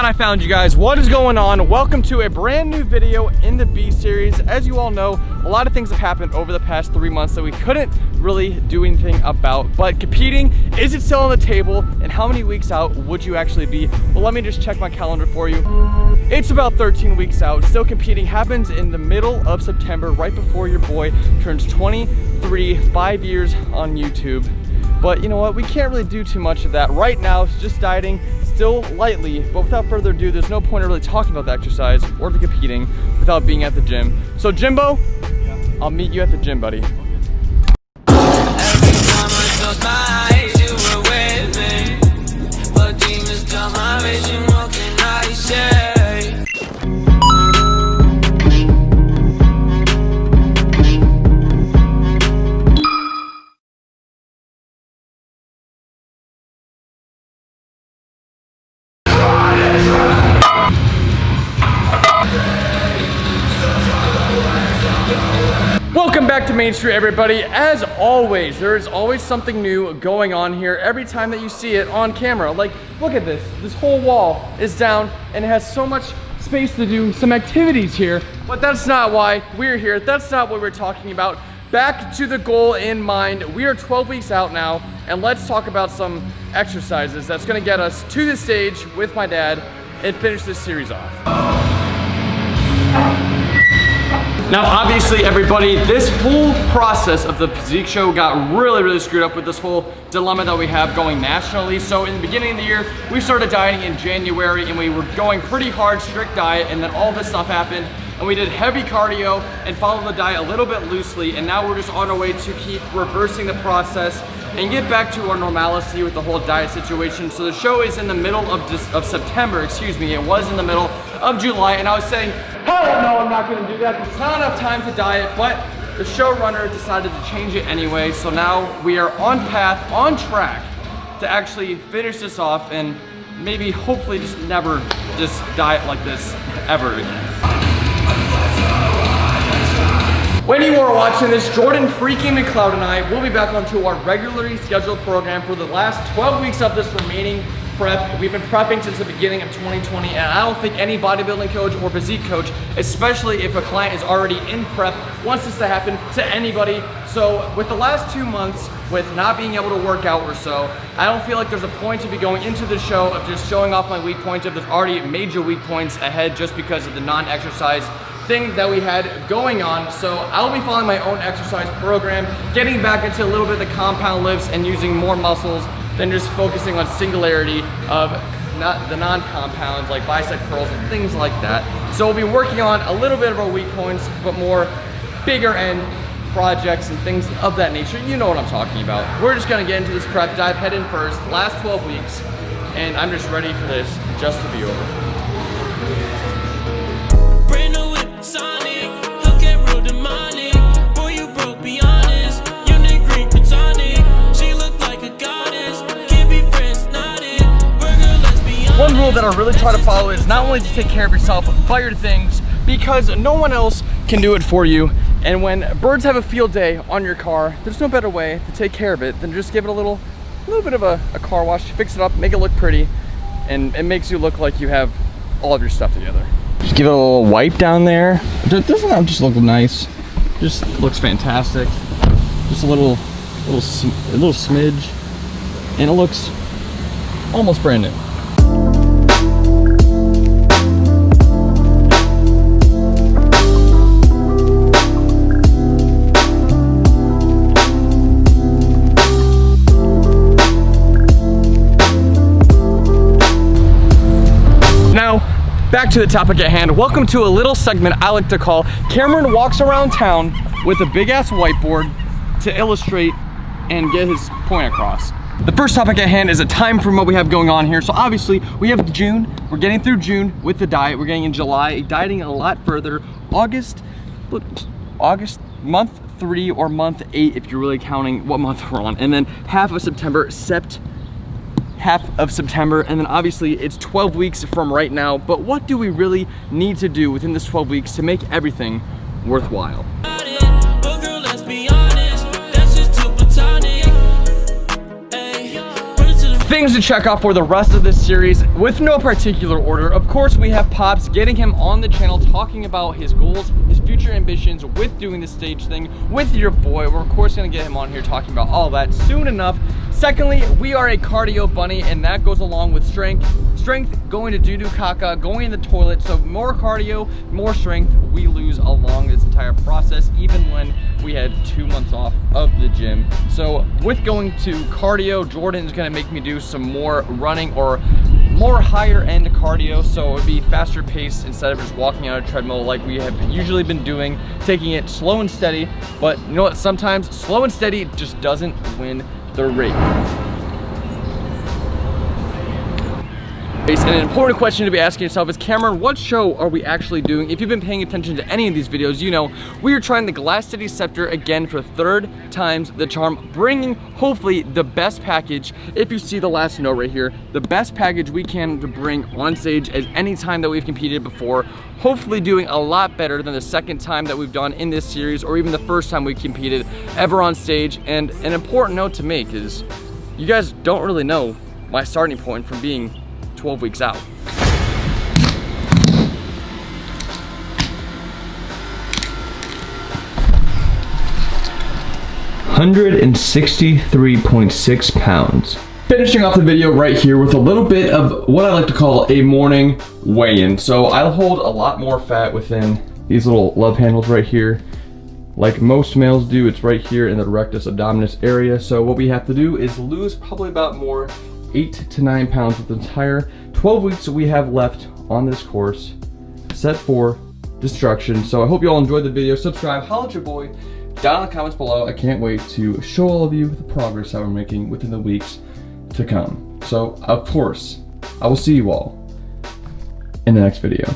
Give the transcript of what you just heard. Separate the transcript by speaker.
Speaker 1: glad I found you guys. What is going on? Welcome to a brand new video in the B series. As you all know, a lot of things have happened over the past 3 months that we couldn't really do anything about. But competing, is it still on the table? And how many weeks out would you actually be? Well, let me just check my calendar for you. It's about 13 weeks out. Still competing happens in the middle of September, right before your boy turns 23, 5 years on YouTube. But you know what? We can't really do too much of that. Right now, it's just dieting, still lightly, but without further ado, there's no point in really talking about the exercise or the competing without being at the gym. So Jimbo, yeah. I'll meet you at the gym, buddy. Welcome back to Main Street, everybody. As always, there is always something new going on here every time that you see it on camera. Like, look at this. This whole wall is down and it has so much space to do some activities here, but that's not why we're here. That's not what we're talking about. Back to the goal in mind. We are 12 weeks out now, and let's talk about some exercises that's gonna get us to the stage with my dad and finish this series off. Now, obviously, everybody, this whole process of the physique show got really screwed up with this whole dilemma that we have going nationally. So in the beginning of the year, we started dieting in January and we were going pretty hard, strict diet, and then all this stuff happened and we did heavy cardio and followed the diet a little bit loosely, and now we're just on our way to keep reversing the process and get back to our normalcy with the whole diet situation. So the show is in the middle of September, excuse me. It was in the middle of July, and I was saying, hell no, I'm not gonna do that because it's not enough time to diet, but the showrunner decided to change it anyway. So now we are on path, on track to actually finish this off and maybe hopefully just never just diet like this ever again. When you are watching this, Jordan freaking McLeod and I will be back onto our regularly scheduled program for the last 12 weeks of this remaining prep. We've been prepping since the beginning of 2020, and I don't think any bodybuilding coach or physique coach, especially if a client is already in prep, wants this to happen to anybody. So with the last 2 months, with not being able to work out or so, I don't feel like there's a point to be going into the show of just showing off my weak points if there's already major weak points ahead just because of the non-exercise thing that we had going on. So I'll be following my own exercise program, getting back into a little bit of the compound lifts and using more muscles than just focusing on singularity of the non-compounds like bicep curls and things like that. So we'll be working on a little bit of our weak points, but more bigger end projects and things of that nature. You know what I'm talking about. We're just gonna get into this prep, dive head in first, last 12 weeks, and I'm just ready for this just to be over. One rule that I really try to follow is not only to take care of yourself, but your things, because no one else can do it for you. And when birds have a field day on your car, there's no better way to take care of it than just give it a little bit of a car wash, fix it up, make it look pretty, and it makes you look like you have all of your stuff together. Just give it a little wipe down there. Doesn't that just look nice? Just looks fantastic. Just a little smidge, and it looks almost brand new. Back to the topic at hand. Welcome to a little segment I like to call Cameron Walks Around Town with a big ass whiteboard to illustrate and get his point across. The first topic at hand is a time from what we have going on here. So obviously we have June, we're getting through June with the diet, we're getting in July, dieting a lot further. August, month 3 or month 8 if you're really counting what month we're on, and then half of September, and then obviously it's 12 weeks from right now. But what do we really need to do within this 12 weeks to make everything worthwhile? Things to check off for the rest of this series with no particular order. Of course, we have Pops, getting him on the channel, talking about his goals, his future ambitions with doing the stage thing with your boy. We're of course gonna get him on here talking about all that soon enough. Secondly, we are a cardio bunny, and that goes along with strength. Strength, going to doo-doo caca, going in the toilet. So more cardio, more strength we lose along this entire process, even when we had 2 months off of the gym. So with going to cardio, Jordan is gonna make me do some more running or more higher end cardio, so it would be faster paced instead of just walking on a treadmill like we have usually been doing, taking it slow and steady. But you know what, sometimes slow and steady just doesn't win the race. And an important question to be asking yourself is, Cameron, what show are we actually doing? If you've been paying attention to any of these videos, you know we are trying the Glass City Scepter again for 3rd times the charm, bringing hopefully the best package. If you see the last note right here, the best package we can to bring on stage at any time that we've competed before. Hopefully doing a lot better than the 2nd time that we've done in this series, or even the 1st time we competed ever on stage. And an important note to make is, you guys don't really know my starting point from being 12 weeks out. $163.6 pounds. Finishing off the video right here with a little bit of what I like to call a morning weigh-in. So I'll hold a lot more fat within these little love handles right here. Like most males do, it's right here in the rectus abdominis area. So what we have to do is lose probably about more 8 to 9 pounds with the entire 12 weeks that we have left on this course, set for destruction. So I hope you all enjoyed the video. Subscribe, holla at your boy down in the comments below. I can't wait to show all of you the progress that we're making within the weeks to come. So of course, I will see you all in the next video.